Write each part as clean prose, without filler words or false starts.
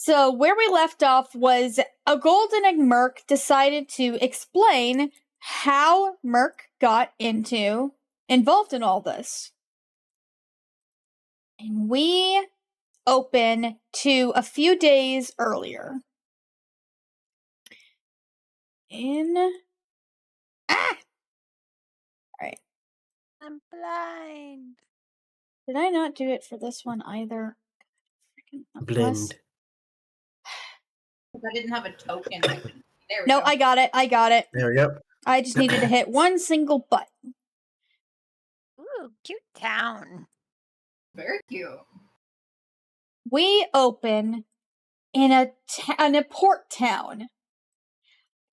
So where we left off was a golden egg Merk decided to explain how Merk got involved in all this. And we open to a few days earlier. Alright. I'm blind. Did I not do it for this one either? Blend. I didn't have a token. There we No, go. I got it. There we go. I just needed to hit one single button. Ooh, cute town. Very cute. We open in a port town,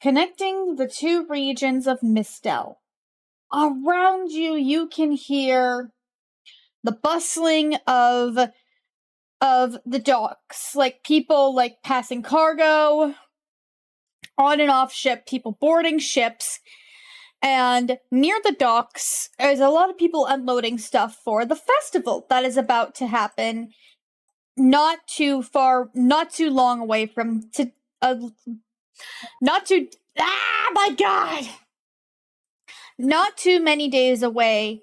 connecting the two regions of Mistdell. Around you, you can hear the bustling of the docks, like people like passing cargo on and off ship, people boarding ships. And near the docks, there's a lot of people unloading stuff for the festival that is about to happen not too long away from not too many days away.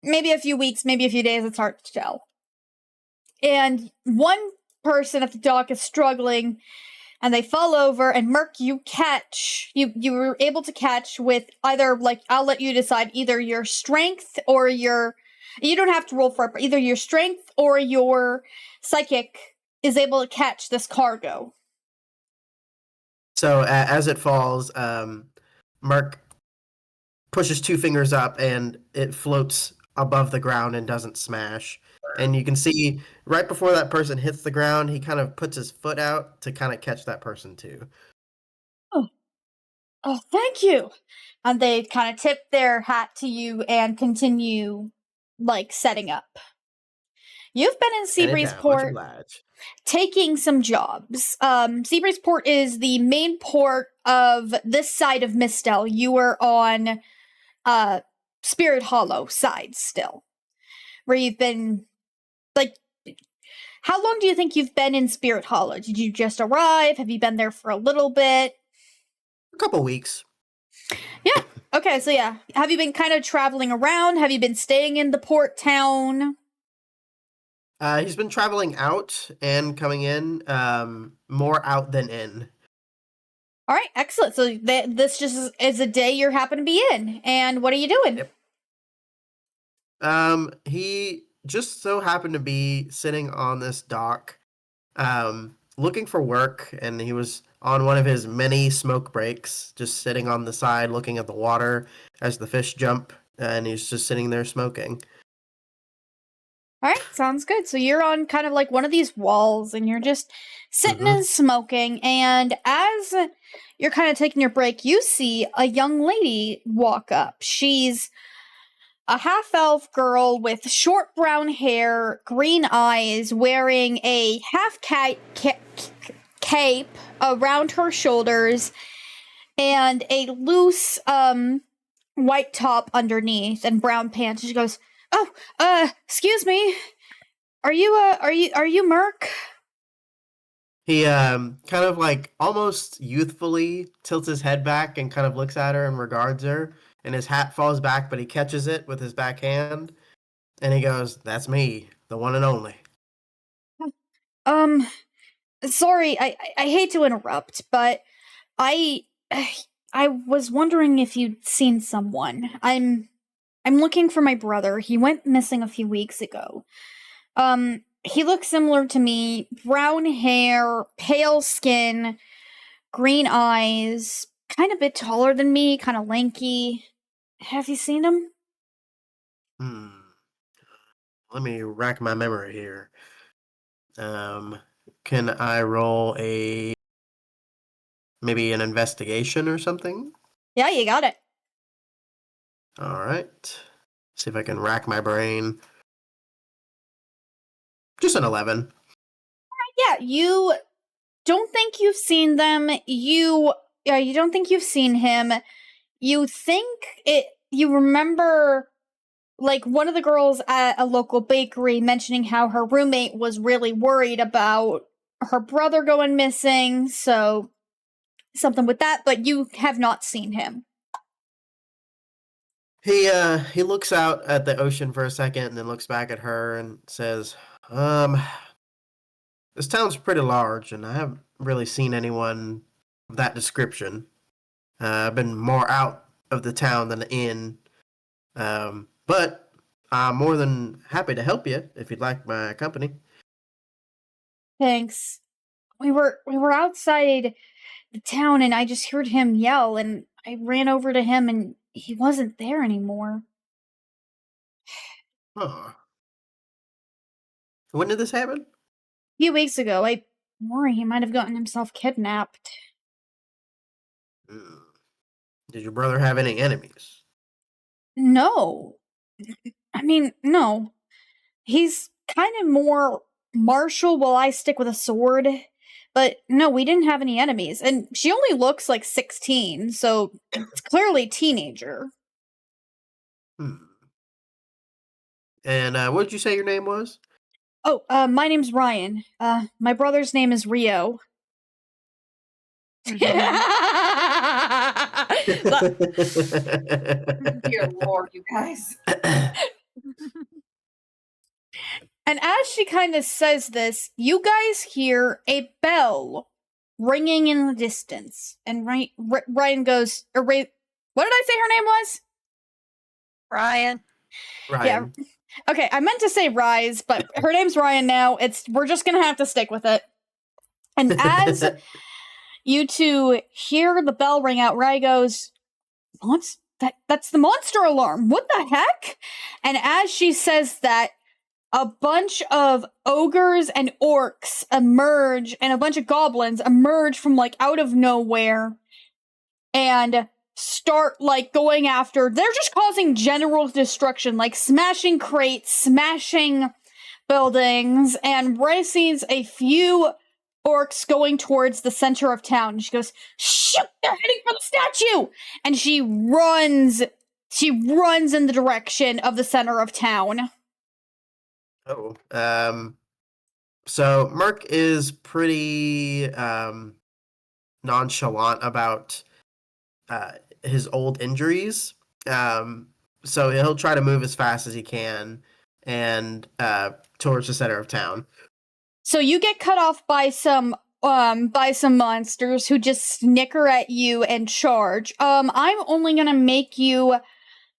Maybe a few weeks, maybe a few days, it's hard to tell. And one person at the dock is struggling, and they fall over, and Merk, you were able to catch with either, like, I'll let you decide, either your strength or you don't have to roll for it, but either your strength or your psychic is able to catch this cargo. So as it falls, Merk pushes two fingers up and it floats above the ground and doesn't smash. And you can see right before that person hits the ground, he kind of puts his foot out to kind of catch that person too. Oh, thank you. And they kind of tip their hat to you and continue, like, setting up. You've been in Seabreezeport taking some jobs. Seabreezeport is the main port of this side of Mistdell. You were on Spirit Hollow side still, where you've been, like, how long do you think you've been in Spirit Hollow? Did you just arrive? Have you been there for a little bit? A couple weeks. Yeah. Okay, so yeah. Have you been kind of traveling around? Have you been staying in the port town? He's been traveling out and coming in, more out than in. All right, excellent. So this just is a day you happen to be in. And what are you doing? Yep. He just so happened to be sitting on this dock, looking for work, and he was on one of his many smoke breaks, just sitting on the side looking at the water as the fish jump, and he's just sitting there smoking. All right, sounds good. So you're on kind of like one of these walls, and you're just sitting and smoking, and as you're kind of taking your break, you see a young lady walk up. She's a half-elf girl with short brown hair, green eyes, wearing a half cape around her shoulders, and a loose white top underneath and brown pants. She goes, "Oh, excuse me. Are you Merk?" He kind of like almost youthfully tilts his head back and kind of looks at her and regards her, and his hat falls back, but he catches it with his back hand, and he goes, "That's me, the one and only." Sorry, I hate to interrupt, but I was wondering if you'd seen someone. I'm looking for my brother. He went missing a few weeks ago. He looks similar to me. Brown hair, pale skin, green eyes, kind of a bit taller than me, kind of lanky. Have you seen him? Let me rack my memory here. Can I roll maybe an investigation or something? Yeah, you got it. All right. See if I can rack my brain. Just an 11. Yeah, you don't think you've seen them. You don't think you've seen him. You remember, like, one of the girls at a local bakery mentioning how her roommate was really worried about her brother going missing, so something with that, but you have not seen him. He looks out at the ocean for a second and then looks back at her and says, this town's pretty large and I haven't really seen anyone of that description. I've been more out of the town than in. But I'm more than happy to help you if you'd like my company. Thanks. We were outside the town and I just heard him yell and I ran over to him and he wasn't there anymore. Huh. When did this happen? A few weeks ago. I worry he might have gotten himself kidnapped. Did your brother have any enemies? No. I mean, no. He's kind of more martial while I stick with a sword. But no, we didn't have any enemies. And she only looks like 16, so it's clearly teenager. And what did you say your name was? Oh, my name's Ryan. My brother's name is Rio. Dear Lord, you guys. And as she kind of says this, you guys hear a bell ringing in the distance. And Ryan goes, what did I say her name was? Ryan. Ryan. Yeah. Okay, I meant to say Rise, but her name's Ryan now. We're just gonna have to stick with it. And as you two hear the bell ring out, Ryan goes, that's the monster alarm. What the heck? And as she says that, a bunch of ogres and orcs emerge, and a bunch of goblins emerge from, like, out of nowhere, and start, like, going after... They're just causing general destruction, like, smashing crates, smashing buildings, and Bryce sees a few orcs going towards the center of town. She goes, shoot, they're heading for the statue! And she runs in the direction of the center of town. Oh. So Merk is pretty nonchalant about his old injuries. So he'll try to move as fast as he can and towards the center of town. So you get cut off by some monsters who just snicker at you and charge. I'm only gonna make you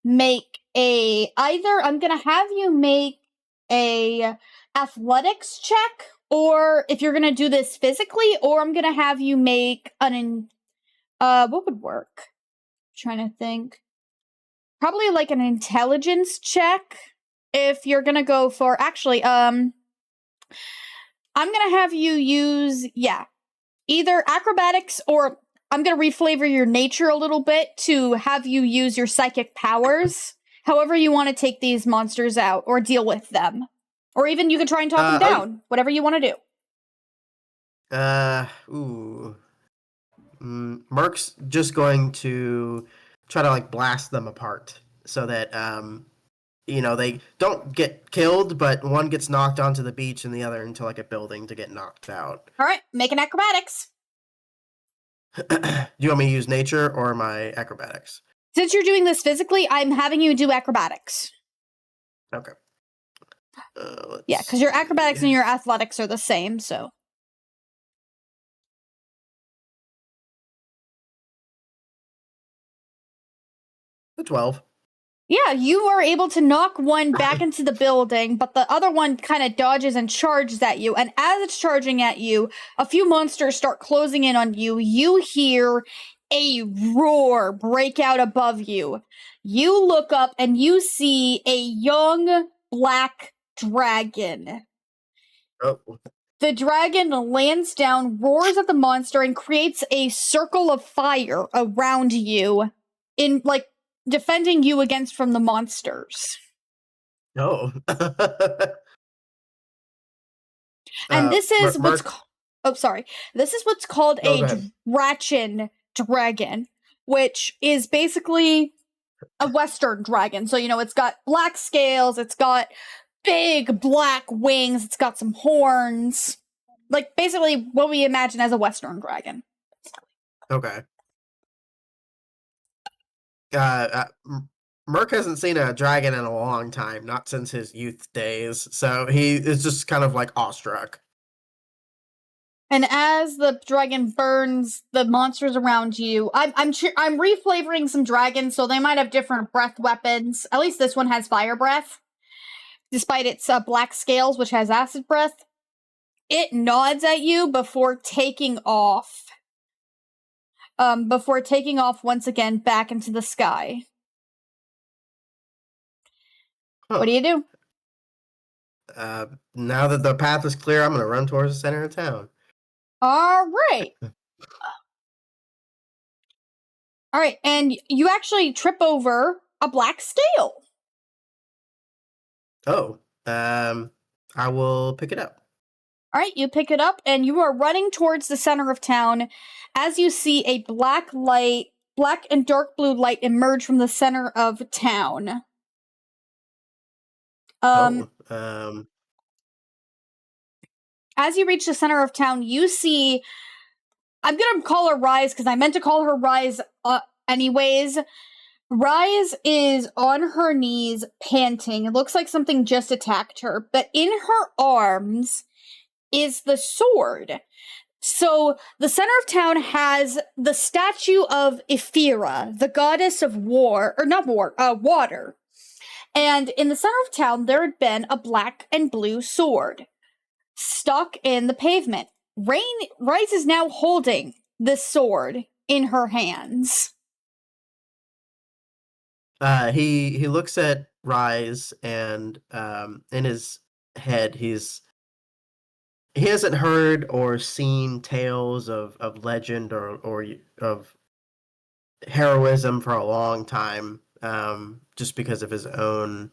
make I'm gonna have you make a athletics check, or if you're gonna do this physically, or I'm gonna have you make what would work? I'm trying to think. Probably like an intelligence check if you're gonna go for I'm gonna have you use either acrobatics, or I'm gonna reflavor your nature a little bit to have you use your psychic powers. However you want to take these monsters out or deal with them. Or even you can try and talk them down. Whatever you want to do. Merk's just going to try to, like, blast them apart so that, they don't get killed, but one gets knocked onto the beach and the other into, like, a building to get knocked out. All right, make an acrobatics. Do you want me to use nature or my acrobatics? Since you're doing this physically, I'm having you do acrobatics. Okay. Yeah, because your acrobatics and your athletics are the same, so. The 12. Yeah, you are able to knock one back into the building, but the other one kind of dodges and charges at you. And as it's charging at you, a few monsters start closing in on you. You hear a roar break out above you. You look up and you see a young black dragon. Oh. The dragon lands down, roars at the monster, and creates a circle of fire around you, in, like, defending you from the monsters. Oh. And this is what's This is what's called a Drachin dragon, which is basically a western dragon. So, it's got black scales, it's got big black wings, it's got some horns. like basically what we imagine as a Western dragon. Okay. Merk hasn't seen a dragon in a long time, not since his youth days. So he is just kind of like awestruck. And as the dragon burns the monsters around you, I'm reflavoring some dragons, so they might have different breath weapons. At least this one has fire breath, despite its black scales, which has acid breath. It nods at you before taking off. Before taking off once again back into the sky. Huh. What do you do? Now that the path is clear, I'm going to run towards the center of town. All right. All right, and you actually trip over a black scale. Oh, I will pick it up. All right, you pick it up, and you are running towards the center of town as you see a black and dark blue light emerge from the center of town. As you reach the center of town, you see, I'm going to call her Rise because I meant to call her Rise anyways. Rise is on her knees, panting. It looks like something just attacked her, but in her arms is the sword. So the center of town has the statue of Ephira, the goddess of water. And in the center of town, there had been a black and blue sword stuck in the pavement. Rise is now holding this sword in her hands. He looks at Rise, and in his head he hasn't heard or seen tales of legend or of heroism for a long time, just because of his own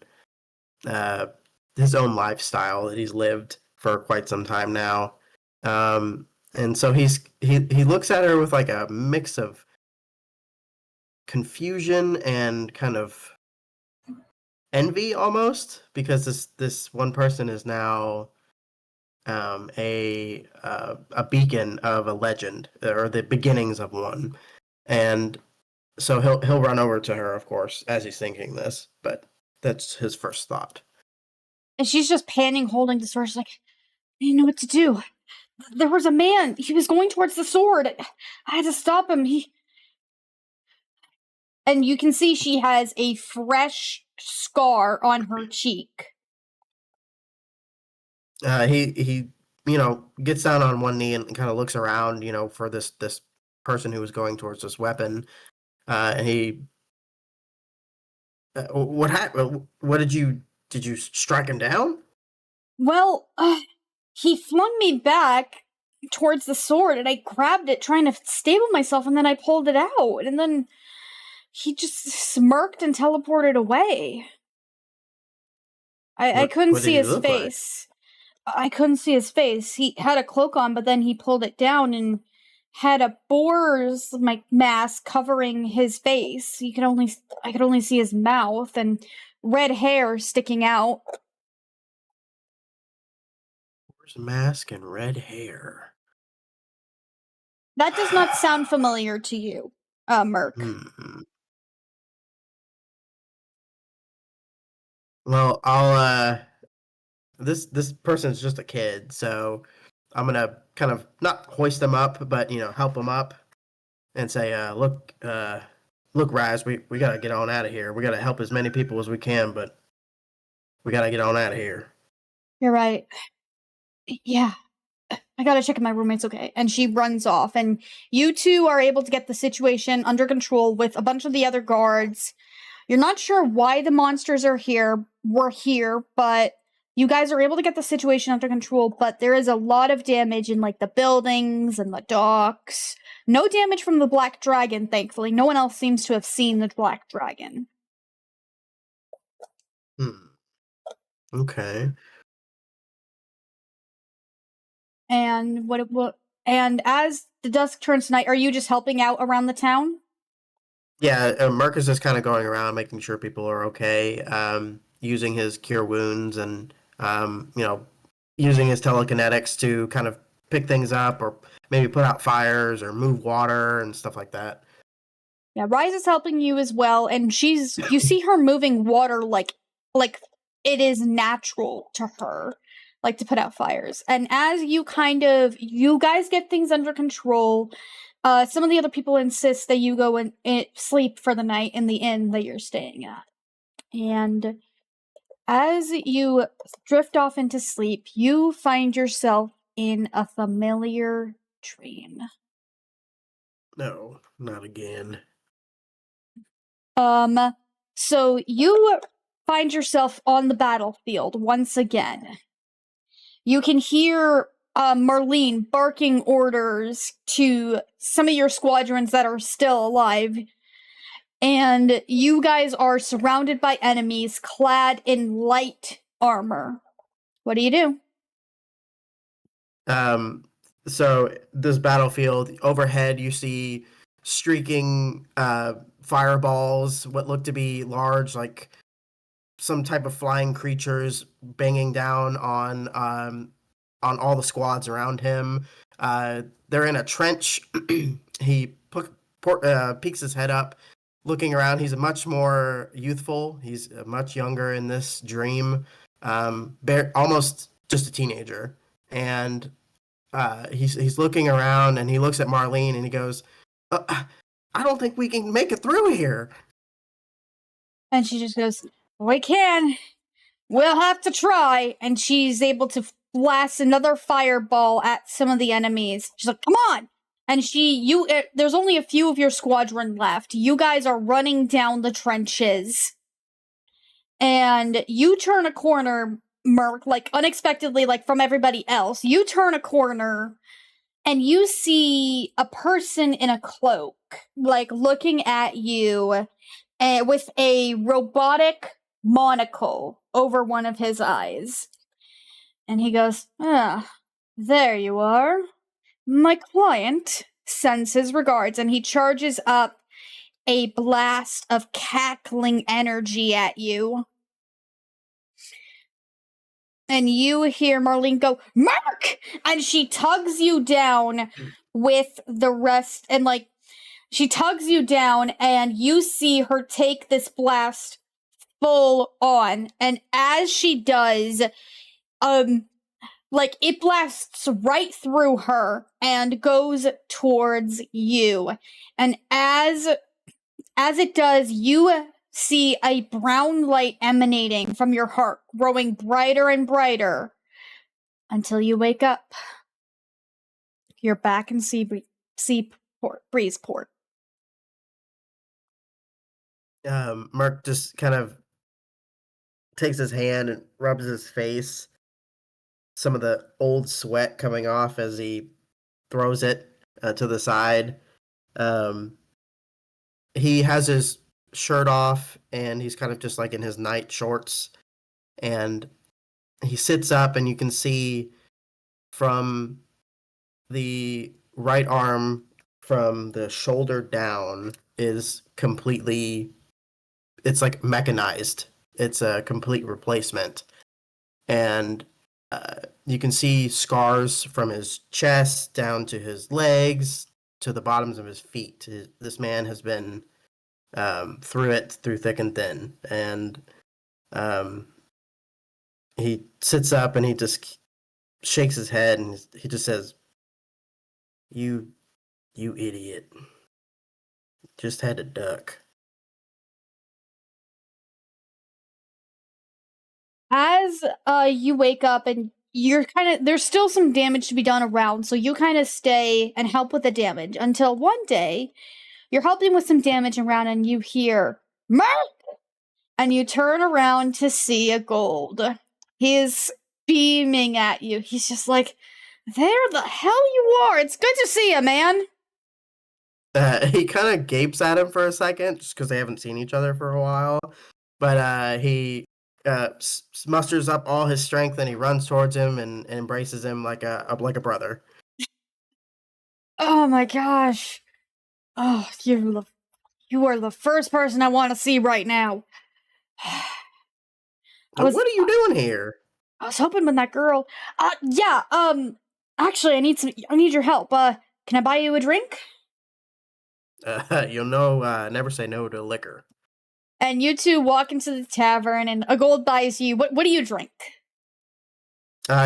lifestyle that he's lived for quite some time now. And so he looks at her with like a mix of confusion and kind of envy almost, because this one person is now a beacon of a legend, or the beginnings of one. And so he'll run over to her, of course, as he's thinking this, but that's his first thought. And she's just panting, holding the sword. She's like, I didn't know what to do. There was a man. He was going towards the sword. I had to stop him. And you can see she has a fresh scar on her cheek. He gets down on one knee and kind of looks around, for this person who was going towards this weapon. And he, what happened? What did you strike him down? Well, he flung me back towards the sword, and I grabbed it, trying to stable myself, and then I pulled it out, and then he just smirked and teleported away. I couldn't see his face. I couldn't see his face. He had a cloak on, but then he pulled it down and had a boar's mask covering his face. I could only see his mouth and red hair sticking out. Boar's mask and red hair. That does not sound familiar to you, Merk. Well, I'll this person's just a kid, so I'm gonna kind of not hoist him up, but help him up and say, look, Raz, we gotta get on out of here. We gotta help as many people as we can, but we gotta get on out of here. You're right. Yeah. I gotta check if my roommate's okay. And she runs off, and you two are able to get the situation under control with a bunch of the other guards. You're not sure why the monsters were here, but you guys are able to get the situation under control, but there is a lot of damage in the buildings and the docks. No damage from the black dragon, thankfully. No one else seems to have seen the black dragon. Okay. And and as the dusk turns to night, are you just helping out around the town? Yeah, Marcus is kind of going around making sure people are okay, using his cure wounds and using his telekinetics to kind of pick things up or maybe put out fires or move water and stuff like that. Yeah, Rise is helping you as well, and you see her moving water like it is natural to her, like to put out fires. And as you guys get things under control, some of the other people insist that you go and sleep for the night in the inn that you're staying at. And as you drift off into sleep, you find yourself in a familiar dream. No, not again. So you find yourself on the battlefield once again. You can hear Marlene barking orders to some of your squadrons that are still alive. And you guys are surrounded by enemies clad in light armor. What do? So this battlefield overhead, you see streaking fireballs, what look to be large, like some type of flying creatures banging down on all the squads around him. They're in a trench. He peeks his head up, looking around. He's much more youthful. He's much younger in this dream, almost just a teenager. And he's looking around, and he looks at Marlene, and he goes, I don't think we can make it through here. And she just goes, we can. We'll have to try. And she's able to blast another fireball at some of the enemies. She's like, come on. And there's only a few of your squadron left. You guys are running down the trenches. And you turn a corner, Merk, like unexpectedly, like from everybody else. You turn a corner and you see a person in a cloak, like looking at you with a robotic monocle over one of his eyes. And he goes, there you are. My client sends his regards, and he charges up a blast of cackling energy at you. And you hear Marlene go, Merk! And she tugs you down with the rest, and like, she tugs you down, and you see her take this blast full on. And as she does, like, it blasts right through her and goes towards you. And as it does, you see a brown light emanating from your heart, growing brighter and brighter until you wake up. You're back in Breezeport. Merk just kind of takes his hand and rubs his face, some of the old sweat coming off as he throws it to the side. He has his shirt off, and he's kind of just like in his night shorts, and he sits up, and you can see from the right arm, from the shoulder down, is completely, it's like mechanized. It's a complete replacement. And you can see scars from his chest down to his legs to the bottoms of his feet. This man has been through thick and thin. And he sits up, and he just shakes his head, and he just says, You idiot. Just had to duck. As you wake up, and you're there's still some damage to be done around, so you kind of stay and help with the damage until one day you're helping with some damage around, and you hear Merk, and you turn around to see a gold. He is beaming at you. He's just like, there the hell you are. It's good to see you, man. He kind of gapes at him for a second, just because they haven't seen each other for a while. But he musters up all his strength, and he runs towards him and embraces him like a brother. Oh my gosh. Oh, you are the first person I want to see right now. What are you doing here? I was hoping when that girl, I Actually, I need your help. Can I buy you a drink? You'll know, never say no to liquor. And you two walk into the tavern, and a gold buys you. What do you drink?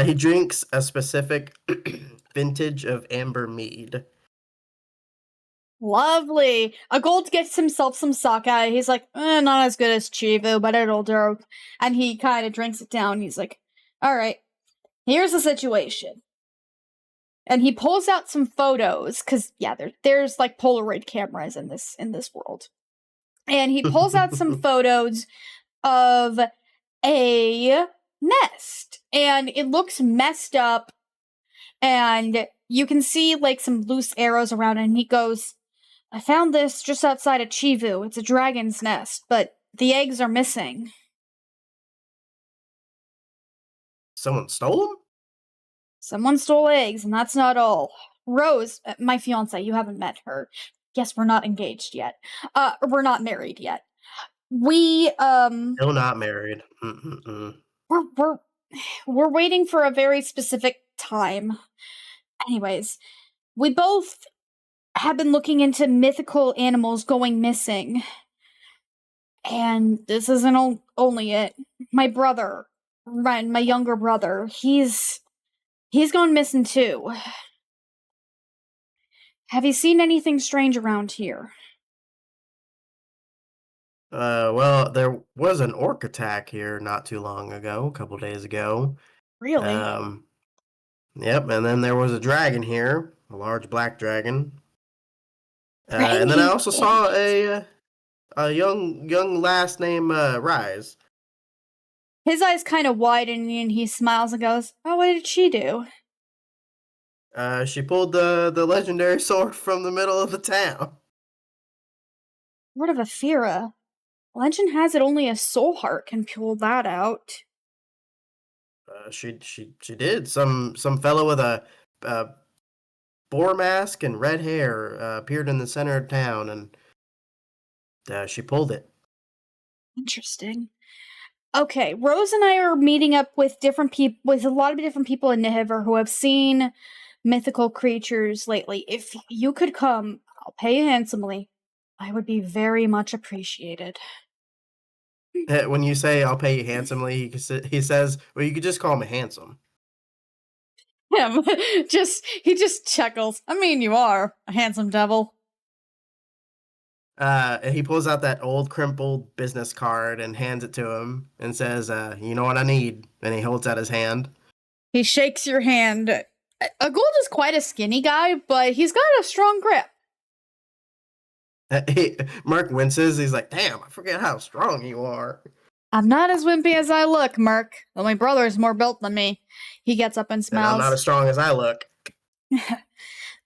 He drinks a specific vintage of amber mead. Lovely. A gold gets himself some sake. He's like, not as good as Chivu, but it'll do. And he kind of drinks it down. He's like, all right, here's the situation. And he pulls out some photos, because, yeah, there's like Polaroid cameras in this world. And he pulls out some photos of a nest. And it looks messed up. And you can see like some loose arrows around it. And he goes, I found this just outside of Chivu. It's a dragon's nest, but the eggs are missing. Someone stole them? Someone stole eggs, and that's not all. Rose, my fiance, you haven't met her. Yes, we're not engaged yet. We're not married yet. We, Still not married. we're waiting for a very specific time. Anyways, we both have been looking into mythical animals going missing. And this isn't only it. My brother, Ren, my younger brother, he's gone missing too. Have you seen anything strange around here? Well, there was an orc attack here not too long ago, a couple days ago. Really? Yep, and then there was a dragon here, a large black dragon. And then I Dragon also saw a young lass named Rise. His eyes kind of widen and he smiles and goes, oh, what did she do? She pulled the legendary sword from the middle of the town. Word of Aphira. Legend has it only a soul heart can pull that out. She did. Some fellow with a boar mask and red hair appeared in the center of town, and she pulled it. Interesting. Okay, Rose and I are meeting up with different people, with a lot of different people in Nihiver who have seen mythical creatures lately. If you could come, I'll pay you handsomely. I would be very much appreciated. When you say I'll pay you handsomely, he says, well, you could just call me handsome. Him, he just chuckles. I mean, you are a handsome devil. And he pulls out that old crumpled business card and hands it to him and says, you know what I need? And he holds out his hand. He shakes your hand. A gold is quite a skinny guy, but he's got a strong grip. Merk winces. He's like, damn, I forget how strong you are. I'm not as wimpy as I look, Merk. Though my brother is more built than me. He gets up and smiles. And I'm not as strong as I look.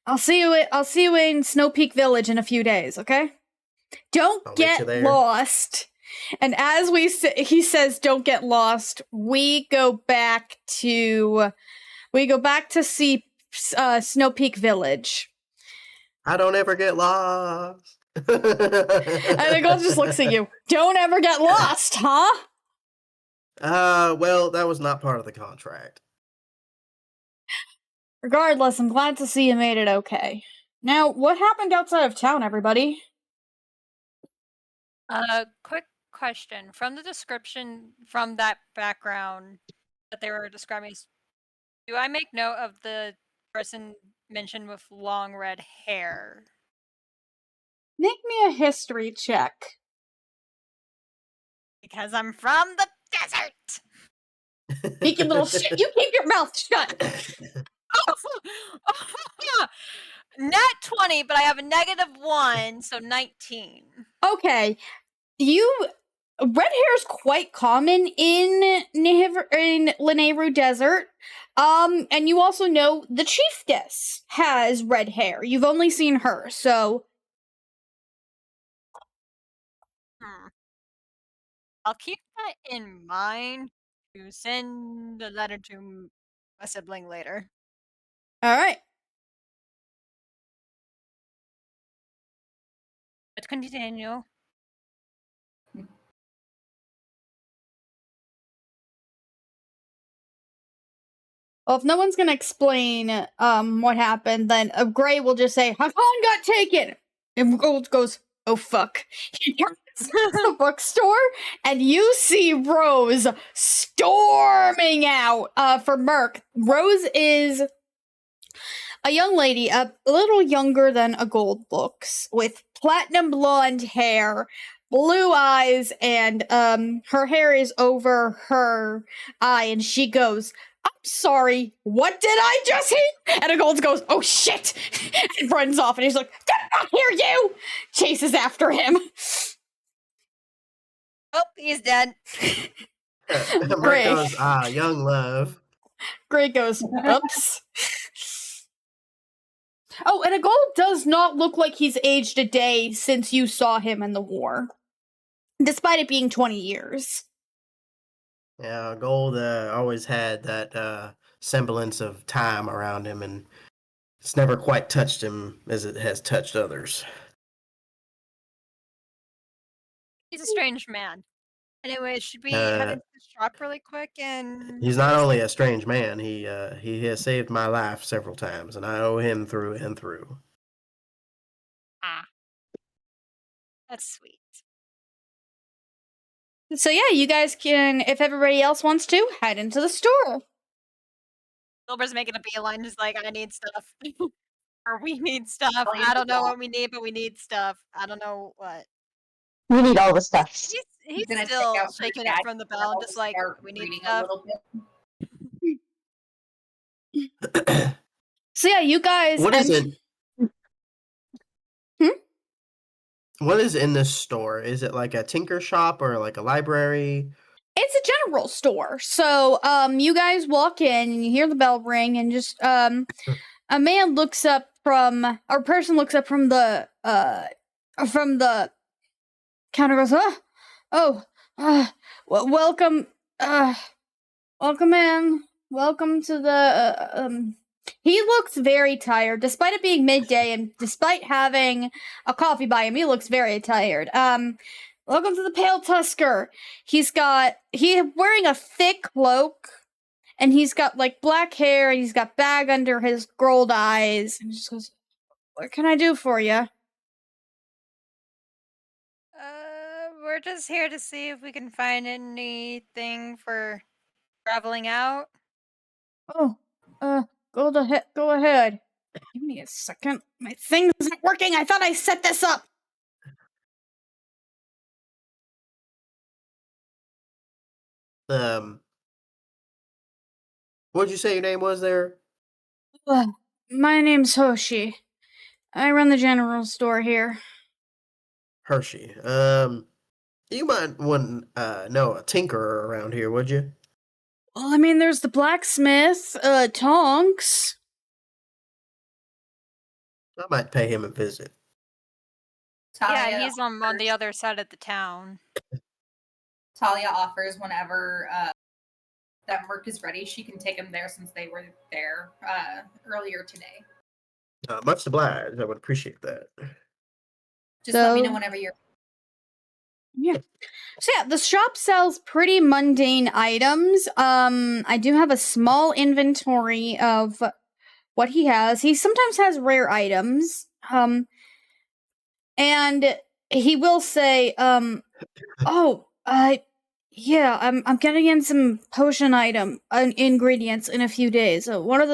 I'll see you in Snow Peak Village in a few days, okay? Don't get lost. And as he says, "Don't get lost," we go back to see Snow Peak Village. I don't ever get lost. And the girl just looks at you. Don't ever get lost, huh? Well, that was not part of the contract. Regardless, I'm glad to see you made it okay. Now, what happened outside of town, everybody? Quick question. From the description, from that background that they were describing, do I make note of the person mentioned with long red hair? Make me a history check. Because I'm from the desert! Sneaky little shit, you keep your mouth shut! Nat 20, but I have a -1, so 19. Okay, red hair is quite common in Lanayru Desert. And you also know the chiefess has red hair. You've only seen her, so I'll keep that in mind to send a letter to a sibling later. Alright. Let's continue. Well, if no one's gonna explain what happened, then Gray will just say, Hakan got taken! And Gold goes, oh fuck. He turns to the bookstore, and you see Rose storming out for Merk. Rose is a young lady, a little younger than a Gold looks, with platinum blonde hair, blue eyes, and her hair is over her eye, and she goes, I'm sorry, what did I just hear? And a Gold goes, oh shit, and runs off, and he's like, did I hear you? Chases after him. Oh, he's dead. Merk Great. goes, young love. Gray goes, oops. Oh, and a Gold does not look like he's aged a day since you saw him in the war, despite it being 20 years. Yeah, Gold always had that semblance of time around him, and it's never quite touched him as it has touched others. He's a strange man. Anyway, should we head into the shop really quick and... He's not only a strange man, he has saved my life several times, and I owe him through and through. Ah. That's sweet. So yeah, you guys can, if everybody else wants to, head into the store. Wilbur's making a beeline, just like, I need stuff. Or we need stuff. Talia's I don't know the what we need, but we need stuff. I don't know what. We need all the stuff. He's gonna still take out her shaking dad it from the bell, and just like, start we need reading a stuff. little bit. So yeah, you guys. What is it? Hmm? What is in this store? Is it like a tinker shop or like a library? It's a general store. So you guys walk in and you hear the bell ring, and just a man looks up from, or a person looks up from the counter, goes, welcome, welcome in, welcome to the, he looks very tired, despite it being midday, and despite having a coffee by him, he looks very tired. Welcome to the Pale Tusker. He's wearing a thick cloak, and he's got, like, black hair, and he's got bag under his gold eyes, and he just goes, what can I do for you? We're just here to see if we can find anything for traveling out. Oh, go ahead. Give me a second. My thing isn't working. I thought I set this up. What'd you say your name was there? My name's Hoshi. I run the general store here. Hershey. You might wouldn't know a tinkerer around here, would you? Well, I mean, there's the blacksmith, Tonks. I might pay him a visit. Talia, Yeah, he's on the other side of the town. Talia offers whenever that Merk is ready, she can take him there since they were there earlier today. Much obliged. I would appreciate that. Just let me So- know whenever you're. Yeah. So yeah, the shop sells pretty mundane items. I do have a small inventory of what he has. He sometimes has rare items. And he will say, yeah, I'm getting in some potion ingredients in a few days. One of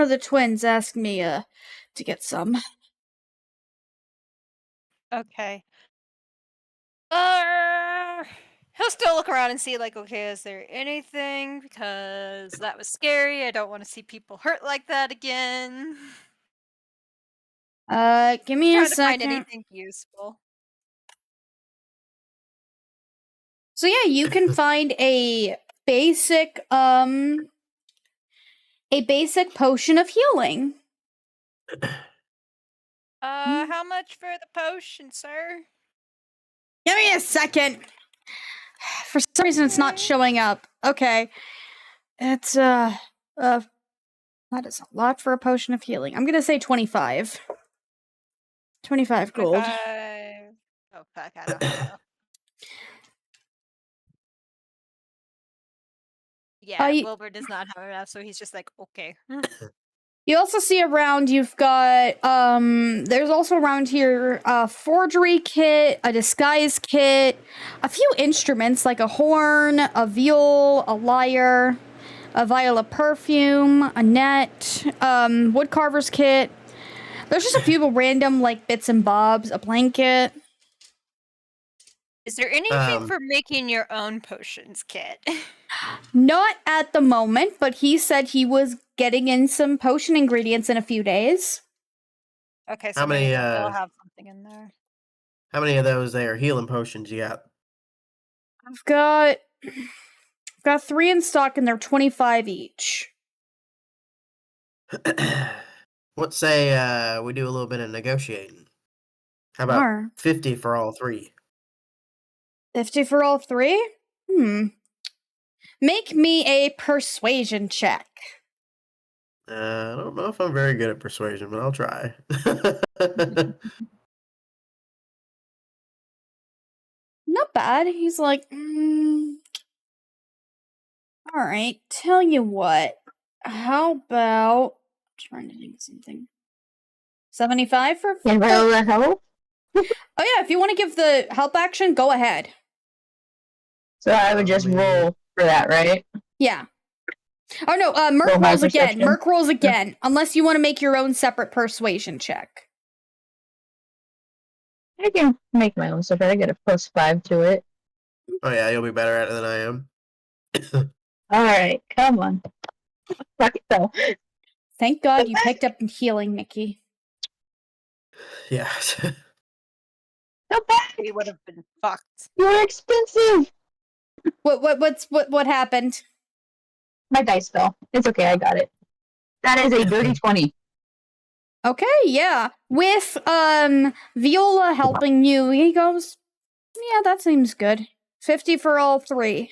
the twins asked me to get some. Okay. He'll still look around and see, like, okay, is there anything? Because that was scary. I don't want to see people hurt like that again. Give me Try a to find second. anything useful. So yeah, you can find a basic potion of healing. How much for the potion, sir? Give me a second. For some reason, it's not showing up. Okay, it's that is a lot for a potion of healing. I'm gonna say 25. 25 gold. 25. Oh fuck, I don't know. You Yeah, Wilbur does not have enough, so he's just like, okay. You also see around, you've got, there's also around here a forgery kit, a disguise kit, a few instruments like a horn, a viol, a lyre, a Viola perfume, a net, woodcarver's kit. There's just a few random, like, bits and bobs, a blanket. Is there anything for making your own potions kit? Not at the moment, but he said he was getting in some potion ingredients in a few days. Okay, so maybe they'll have something in there. How many of those there healing potions you got? I've got 3 in stock, and they're 25 each. Let's say we do a little bit of negotiating. How about 50 for all 3? 50 for all 3? Make me a persuasion check. I don't know if I'm very good at persuasion, but I'll try. Not bad. He's like, all right, tell you what. How about... I'm trying to think of something. 75 for... Can Viola help? Oh yeah, if you want to give the help action, go ahead. So I would just roll for that, right? Yeah. Oh no, Merk rolls again. Merk rolls again. Unless you want to make your own separate persuasion check. I can make my own separate. I get a +5 to it. Oh yeah, you'll be better at it than I am. Alright, come on. Fuck it though. Thank God you picked up healing, Nikkie. Yeah. Go back! We would have been fucked. You're expensive! What happened? My dice fell. It's okay, I got it. That is a dirty 20. Okay, yeah. With Viola helping you, he goes, yeah, that seems good. 50 for all 3.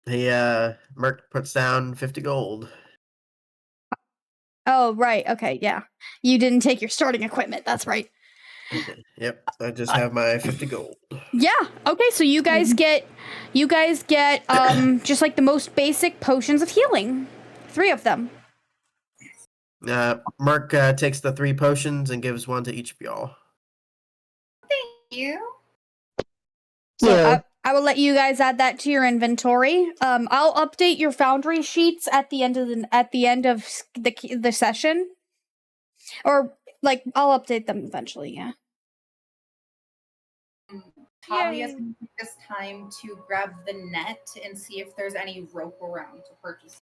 Merk puts down 50 gold. Oh, right. Okay, yeah. You didn't take your starting equipment. That's right. Yep, I just have my 50 gold. Yeah. Okay, so you guys get just like the most basic potions of healing. 3 of them. Merk takes the 3 potions and gives 1 to each of y'all. Thank you. So I will let you guys add that to your inventory. I'll update your foundry sheets at the end of the session, or like I'll update them eventually. Yeah. Talia's going to take this time to grab the net and see if there's any rope around to purchase.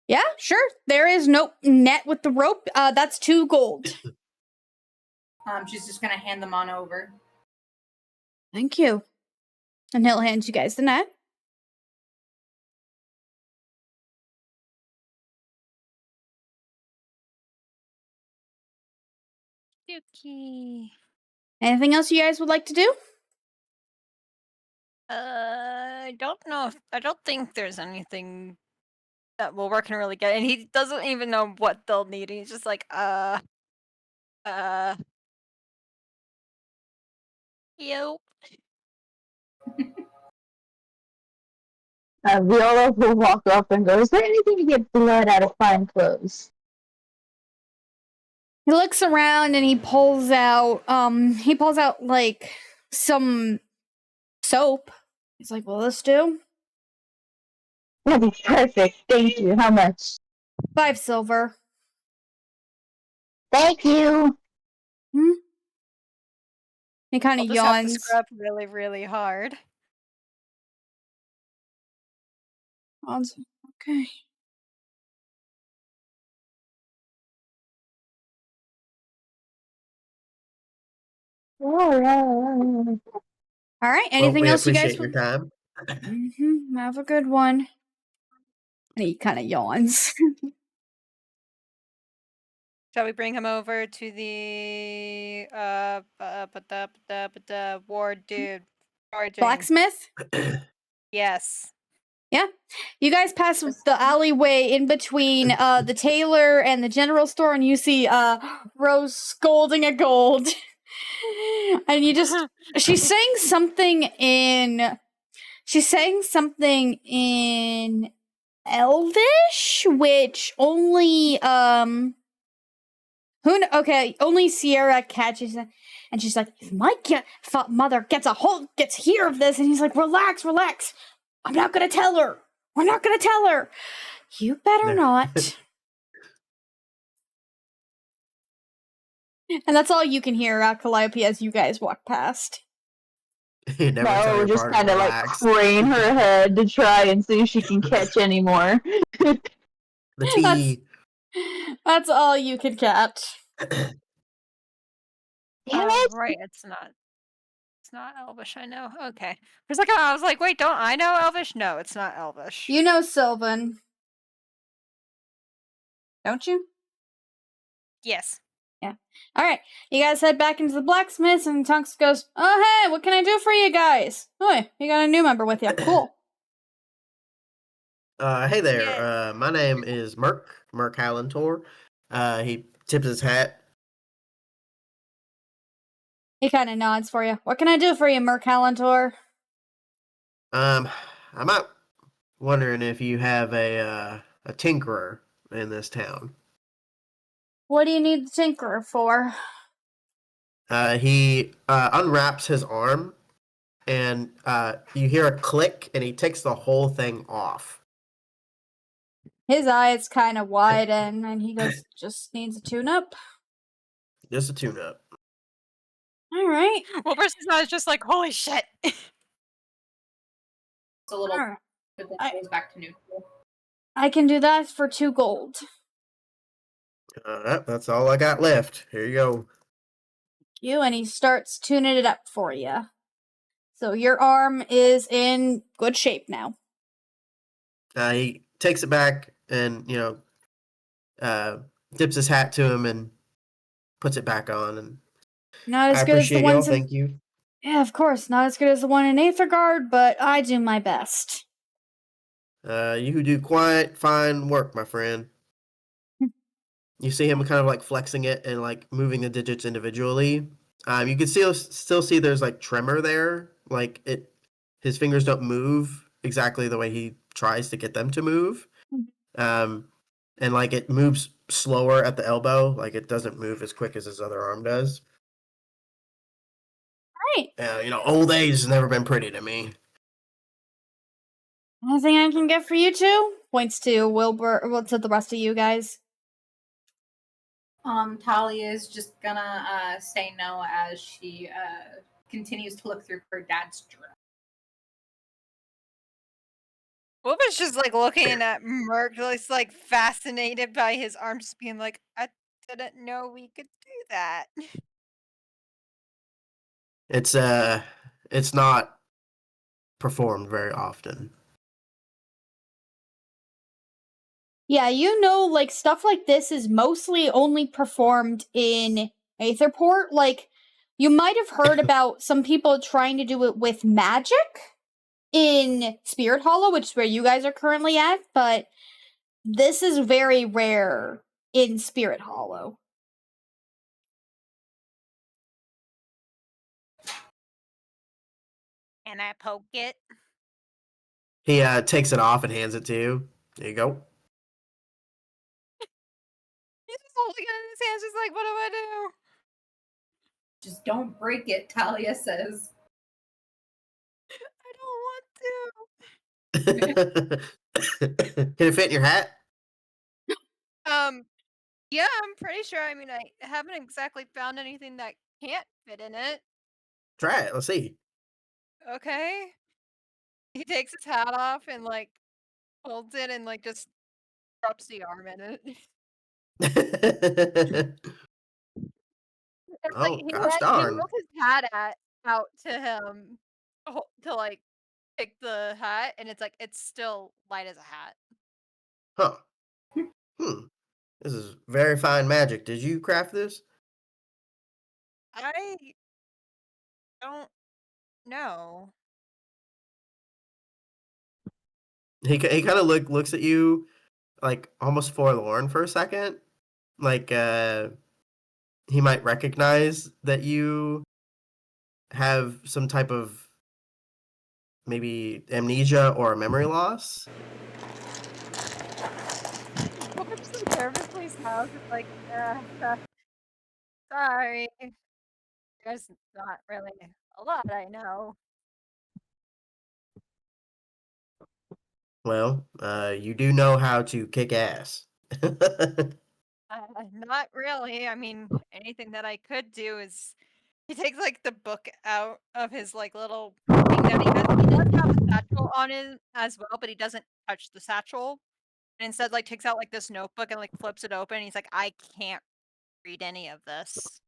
Yeah, sure. There is no net with the rope. That's 2 gold. She's just going to hand them on over. Thank you. And he'll hand you guys the net. Yuki. Anything else you guys would like to do? I don't know. I don't think there's anything that Wilbur can really get, and he doesn't even know what they'll need. He's just like, Yep. Viola will walk up and go, is there anything to get blood out of fine clothes? He looks around and he pulls out like some soap. He's like, "Will this do?" That'd be perfect. Thank you. How much? 5 silver. Thank you. He kind of I'll just have to yawns. scrub really, really hard. Okay. All right. Anything else you guys appreciate your time. Have a good one. And he kind of yawns. Shall we bring him over to the ward dude? Blacksmith? Yes. Yeah. You guys pass the alleyway in between the tailor and the general store, and you see Rose scolding a gold. And you just... she's saying something in She's saying something in Elvish, which only only Sierra catches it. And she's like, if my mother gets hear of this, and he's like, relax. I'm not gonna tell her. We're not gonna tell her. You better not. And that's all you can hear, Calliope, as you guys walk past. You never tell No, your just partner kind of like relax. crane her head to try and see if she can catch any more. The tea. That's all you can catch. Damn Oh, it! right, it's not Elvish, I know. Okay. For a second I was like, wait, don't I know Elvish? No, it's not Elvish. You know Sylvan. Don't you? Yes. Alright, you guys head back into the blacksmith's, and Tonks goes, oh, hey, what can I do for you guys? Oh, you got a new member with you. Cool. Hey there. Yeah. My name is Merk Hallentor. He tips his hat. He kind of nods for you. What can I do for you, Merk Hallentor? I'm out wondering if you have a tinkerer in this town. What do you need the tinkerer for? He unwraps his arm, and you hear a click, and he takes the whole thing off. His eyes kind of widen, and he goes, just needs a tune-up? Just a tune-up. Alright. Wilbur's eyes just like, holy shit. It's a little Alright. bit that goes back to neutral. I can do that for 2 gold. That's all I got left. Here you go. And he starts tuning it up for you. So your arm is in good shape now. He takes it back and, dips his hat to him and puts it back on. And Not as I good as the appreciate y'all. ones in... Thank you. Yeah, of course. Not as good as the one in Aethergard, but I do my best. You do quite fine work, my friend. You see him kind of like flexing it and like moving the digits individually. You can still see there's like tremor there. Like his fingers don't move exactly the way he tries to get them to move. And like it moves slower at the elbow. Like it doesn't move as quick as his other arm does. Right. Old age has never been pretty to me. Anything I can get for you two? Points to Wilbur, well, to the rest of you guys. Talia is just gonna say no as she continues to look through her dad's journal. Wilbur's just like looking at Merk, just like fascinated by his arm, just being like, I didn't know we could do that. It's not performed very often. Yeah, like, stuff like this is mostly only performed in Aetherport. Like, you might have heard about some people trying to do it with magic in Spirit Hollow, which is where you guys are currently at, but this is very rare in Spirit Hollow. Can I poke it? He takes it off and hands it to you. There you go. He's just holding it in his hands, just like, what do I do? Just don't break it, Talia says. I don't want to. Can it fit in your hat? Yeah, I'm pretty sure. I mean, I haven't exactly found anything that can't fit in it. Try it. Let's see. Okay. He takes his hat off and like holds it and like just drops the arm in it. It's like Oh, gosh he darn. holds his hat out to him to like pick the hat, and it's like it's still light as a hat. Huh. This is very fine magic. Did you craft this? I don't know. He kind of looks at you like almost forlorn for a second. Like he might recognize that you have some type of maybe amnesia or memory loss. Wilbur's so nervously smiles. It's like, sorry. There's not really a lot I know. Well, you do know how to kick ass. Not really. I mean, anything that I could do is he takes like the book out of his like little thing that he has. He does have a satchel on it as well, but he doesn't touch the satchel. And instead like takes out like this notebook and like flips it open and he's like, I can't read any of this.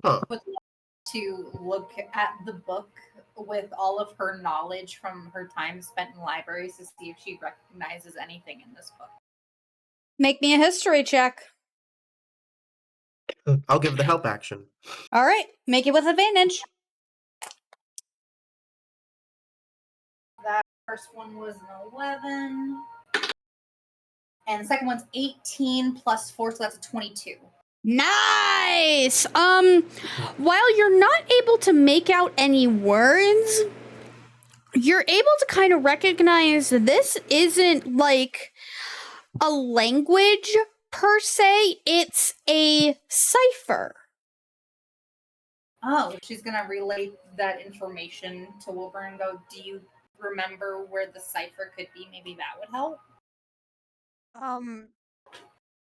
Huh. Would love to look at the book with all of her knowledge from her time spent in libraries to see if she recognizes anything in this book. Make me a history check. I'll give the help action. All right, make it with advantage. That first one was an 11. And the second one's 18 plus 4, so that's a 22. Nice. While you're not able to make out any words, you're able to kind of recognize this isn't like a language per se, it's a cipher. Oh, she's going to relate that information to Wilbur and go, do you remember where the cipher could be? Maybe that would help.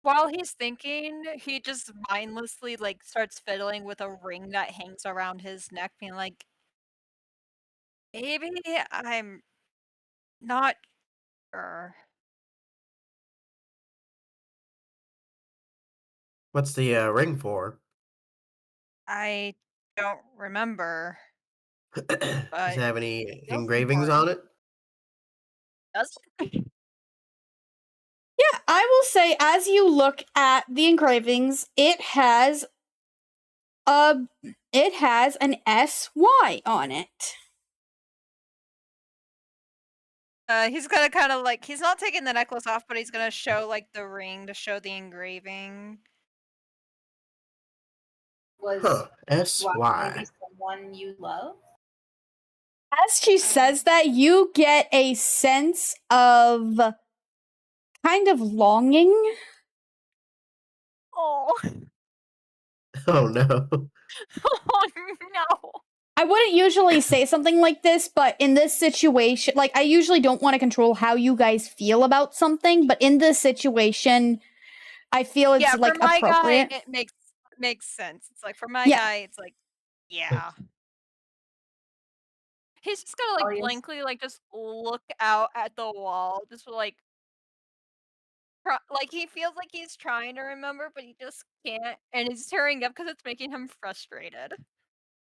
While he's thinking, he just mindlessly like starts fiddling with a ring that hangs around his neck, being like, maybe I'm not sure. What's the ring for? I don't remember. Does it have any feels engravings on it? Does it? Yeah, I will say as you look at the engravings, it has an SY on it. He's gonna kind of like, he's not taking the necklace off, but he's gonna show like the ring to show the engraving. Was Huh. maybe SY. someone you love? As she says that, you get a sense of kind of longing. Oh, Oh no. oh no. I wouldn't usually say something like this, but in this situation, like, I usually don't want to control how you guys feel about something, but in this situation, I feel it's, Yeah, like, for my appropriate. guy, it makes sense. It's like, for my Yeah. guy, it's like, yeah. He's just gonna like Talia's- blankly like just look out at the wall, just like like he feels like he's trying to remember, but he just can't, and he's tearing up because it's making him frustrated.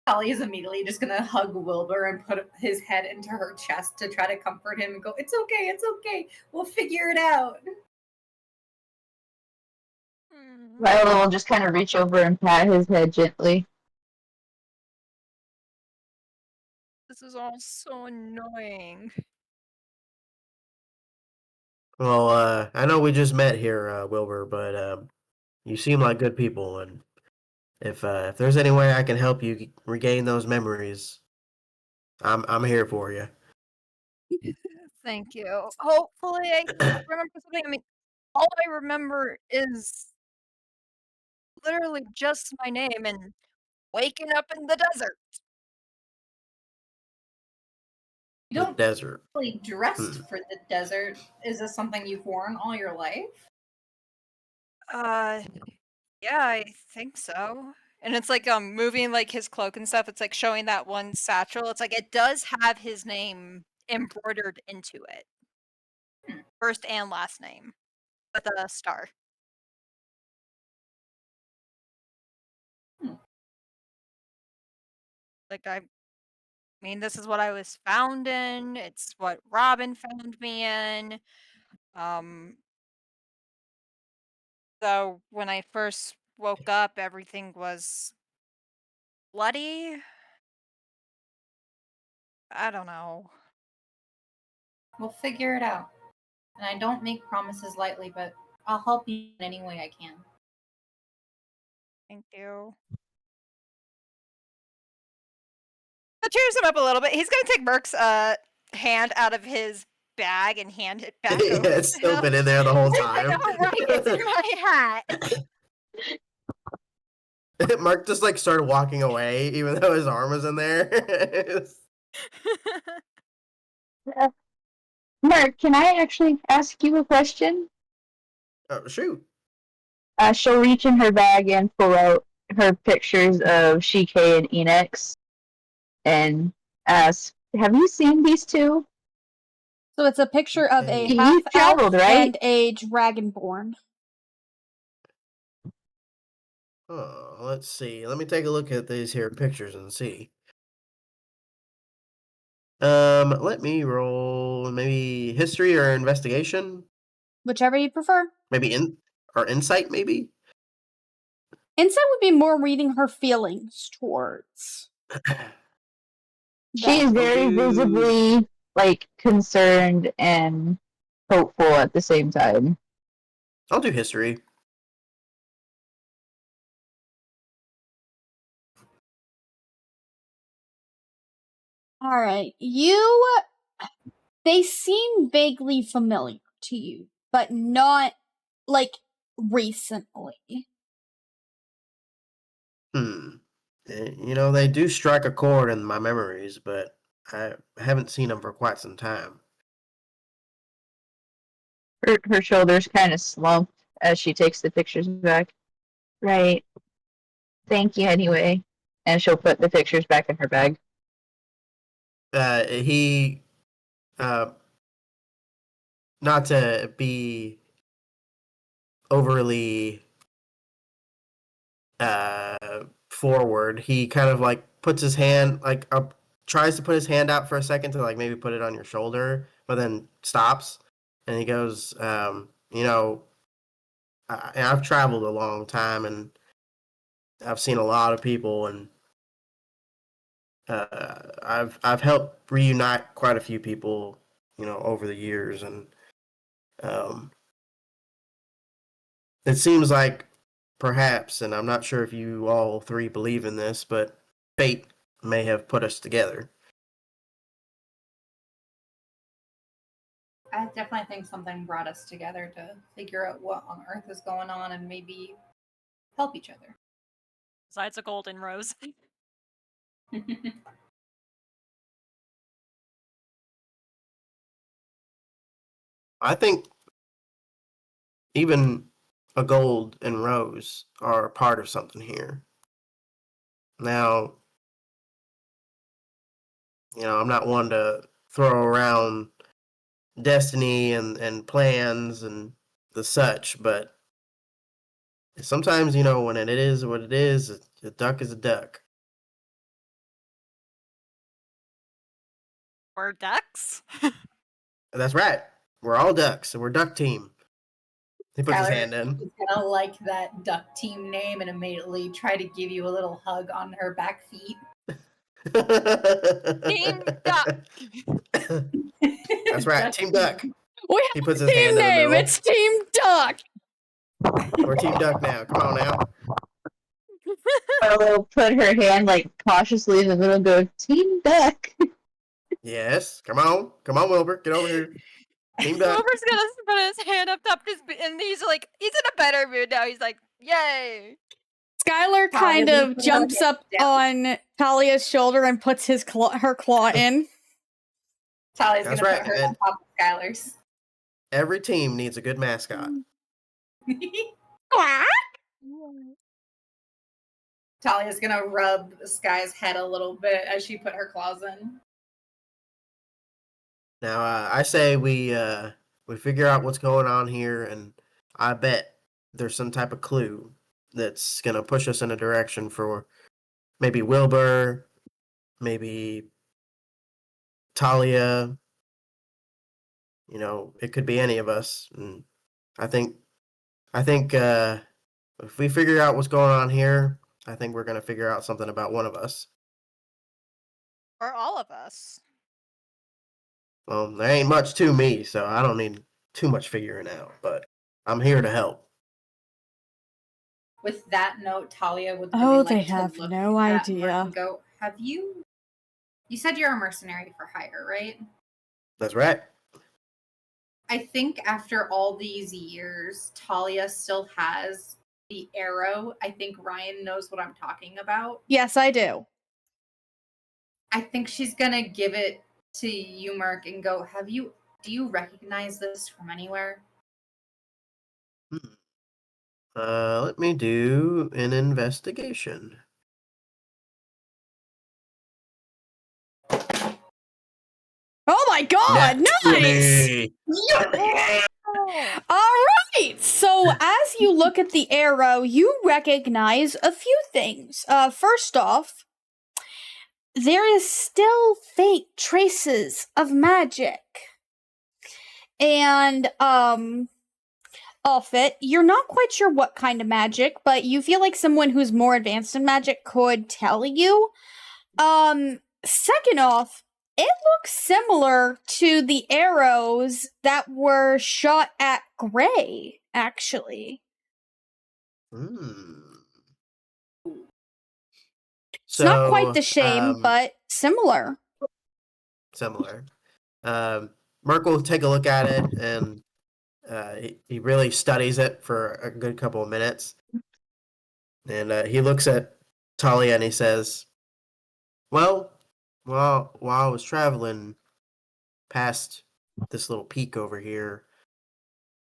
Talia's immediately just going to hug Wilbur and put his head into her chest to try to comfort him and go, it's okay, we'll figure it out. Viola will just kind of reach over and pat his head gently. This is all so annoying. Well, I know we just met here, Wilbur, but you seem like good people, and if there's any way I can help you regain those memories, I'm here for you. Thank you. Hopefully I remember something. I mean, all I remember is literally just my name and waking up in the desert. You The don't desert. really dressed for the desert. Is this something you've worn all your life? Yeah, I think so. And it's like moving like his cloak and stuff. It's like showing that one satchel. It's like it does have his name embroidered into it. First and last name with a star. Like I mean, this is what I was found in. It's what Robin found me in. So when I first woke up, everything was bloody. I don't know. We'll figure it out. And I don't make promises lightly, but I'll help you in any way I can. Thank you. cheers him up a little bit. He's gonna take Merk's hand out of his bag and hand it back over Yeah, it's to still him. been in there the whole I time. know, right? It's in my hat. Mark just like started walking away, even though his arm was in there. Merk, can I actually ask you a question? Oh, shoot. She'll reach in her bag and pull out her pictures of Shike and Enix and ask, have you seen these two? So it's a picture of a Hey. half You've traveled, elf right? and a dragonborn. Oh, let's see. Let me take a look at these here pictures and see. Let me roll maybe history or investigation. Whichever you prefer. Maybe insight, maybe. Insight would be more reading her feelings towards. She is very visibly like concerned and hopeful at the same time. I'll do history. Alright, they seem vaguely familiar to you, but not, like, recently. They do strike a chord in my memories, but I haven't seen them for quite some time. Her shoulders kind of slump as she takes the pictures back. Right. Thank you anyway. And she'll put the pictures back in her bag. He, not to be overly forward, he kind of like puts his hand like up, tries to put his hand out for a second to like maybe put it on your shoulder, but then stops, and he goes, I've traveled a long time and I've seen a lot of people, and I've helped reunite quite a few people, over the years, and it seems like perhaps, and I'm not sure if you all three believe in this, but fate may have put us together. I definitely think something brought us together to figure out what on earth is going on and maybe help each other. Besides a golden rose. I think even a gold and rose are a part of something here. Now, I'm not one to throw around destiny and plans and the such, but sometimes, when it is what it is, a duck is a duck. We're ducks? That's right. We're all ducks, and we're duck team. He puts his hand in. Is gonna like that duck team name and immediately try to give you a little hug on her back feet. Team Duck. That's right, Team Duck. We He have puts a his team hand in the name! middle. It's Team Duck! We're Team Duck now. Come on now. Viola will put her hand like cautiously in the middle and go, Team Duck. Yes. Come on, Wilbur. Get over here. Team Duck. Wilbur's gonna put his hand up top, and he's in a better mood now. He's like, yay! Skylar kind of jumps up on Talia's shoulder and puts her claw in. Talia's That's gonna right, put her on top of Skylar's. Every team needs a good mascot. Talia's gonna rub Sky's head a little bit as she put her claws in. Now, I say we figure out what's going on here, and I bet there's some type of clue that's gonna push us in a direction for maybe Wilbur, maybe Talia. It could be any of us, and I think if we figure out what's going on here, I think we're gonna figure out something about one of us. Or all of us. Well, there ain't much to me, so I don't need too much figuring out, but I'm here to help. With that note, Talia would really Oh, like they to have look no at Merk idea. and go, have you You said you're a mercenary for hire, right? That's right. I think after all these years, Talia still has the arrow. I think Ryan knows what I'm talking about. Yes, I do. I think she's gonna give it to you, Merk, and go, do you recognize this from anywhere? Let me do an investigation. Oh my god, Nat nice! 20. All right. So as you look at the arrow, you recognize a few things. First off, there is still faint traces of magic. And off it, you're not quite sure what kind of magic, but you feel like someone who's more advanced in magic could tell you. Second off, it looks similar to the arrows that were shot at Gray, actually. It's not quite the same, but similar. Similar. Merk will take a look at it, and he really studies it for a good couple of minutes. And he looks at Talia and he says, well, while I was traveling past this little peak over here,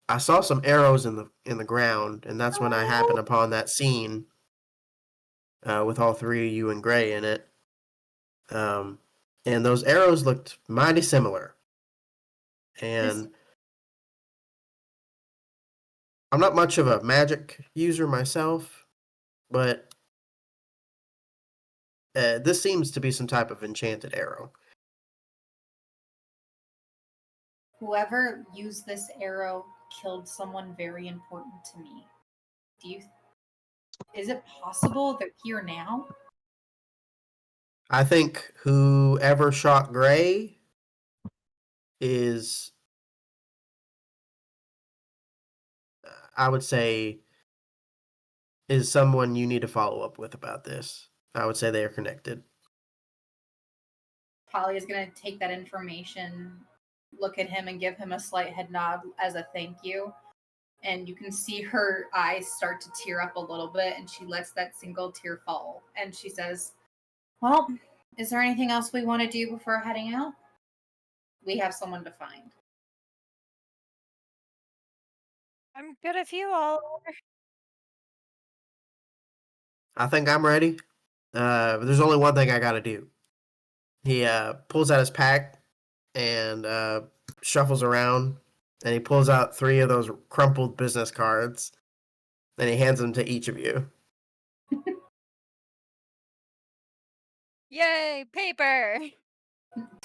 I saw some arrows in the ground, and that's when I happened upon that scene with all three of you and Gray in it. And those arrows looked mighty similar. And I'm not much of a magic user myself, but this seems to be some type of enchanted arrow. Whoever used this arrow killed someone very important to me. Is it possible they're here now? I think whoever shot Gray is, I would say, is someone you need to follow up with about this. I would say they are connected. Talia's going to take that information, look at him, and give him a slight head nod as a thank you. And you can see her eyes start to tear up a little bit, and she lets that single tear fall. And she says, well, is there anything else we want to do before heading out? We have someone to find. I'm good if you all are. I think I'm ready. There's only one thing I got to do. He pulls out his pack and shuffles around, and he pulls out 3 of those crumpled business cards, and he hands them to each of you. Yay, paper!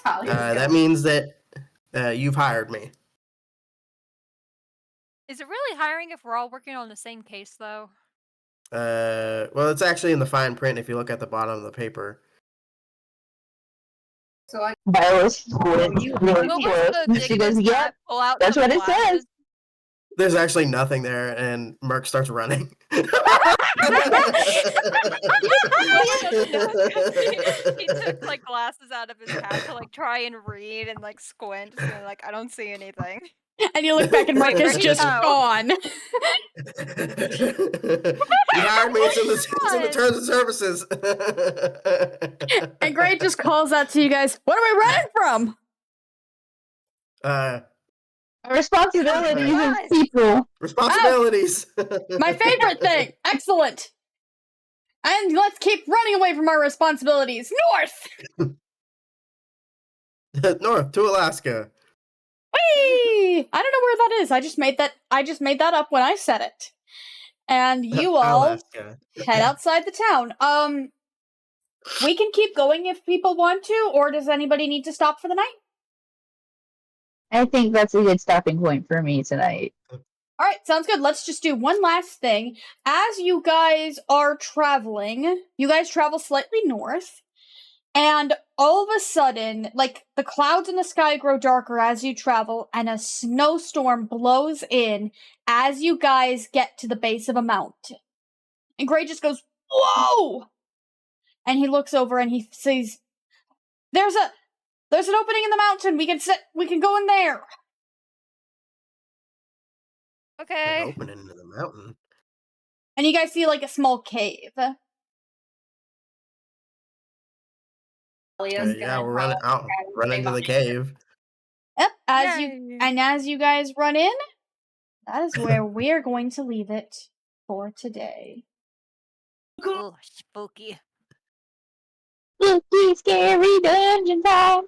That means that you've hired me. Is it really hiring if we're all working on the same case, though? Well, it's actually in the fine print if you look at the bottom of the paper. So Viola squints really close. She goes, yep, that's what it says. There's actually nothing there, and Merk starts running. He took like glasses out of his hat to like try and read and like squint, and like I don't see anything. And you look back and Merk is just gone. You hired me. It's in the terms of services. And Gray just calls out to you guys, what are we running from? Responsibilities of people. Responsibilities. My favorite thing. Excellent. And let's keep running away from our responsibilities. North! North to Alaska. Whee! I don't know where that is. I just made that up when I said it. And you all Alaska. head outside the town. We can keep going if people want to, or does anybody need to stop for the night? I think that's a good stopping point for me tonight. Alright, sounds good. Let's just do one last thing. As you guys are traveling, you guys travel slightly north, and all of a sudden, like, the clouds in the sky grow darker as you travel, and a snowstorm blows in as you guys get to the base of a mountain. And Gray just goes, whoa! And he looks over and he sees There's an opening in the mountain. We can go in there. An Okay. opening into the mountain. And you guys see like a small cave. Talia's Yeah, gonna we'll run into the cave. Yep. Yay. As you guys run in, that is where we're going to leave it for today. Oh, spooky. Spooky, scary dungeon time.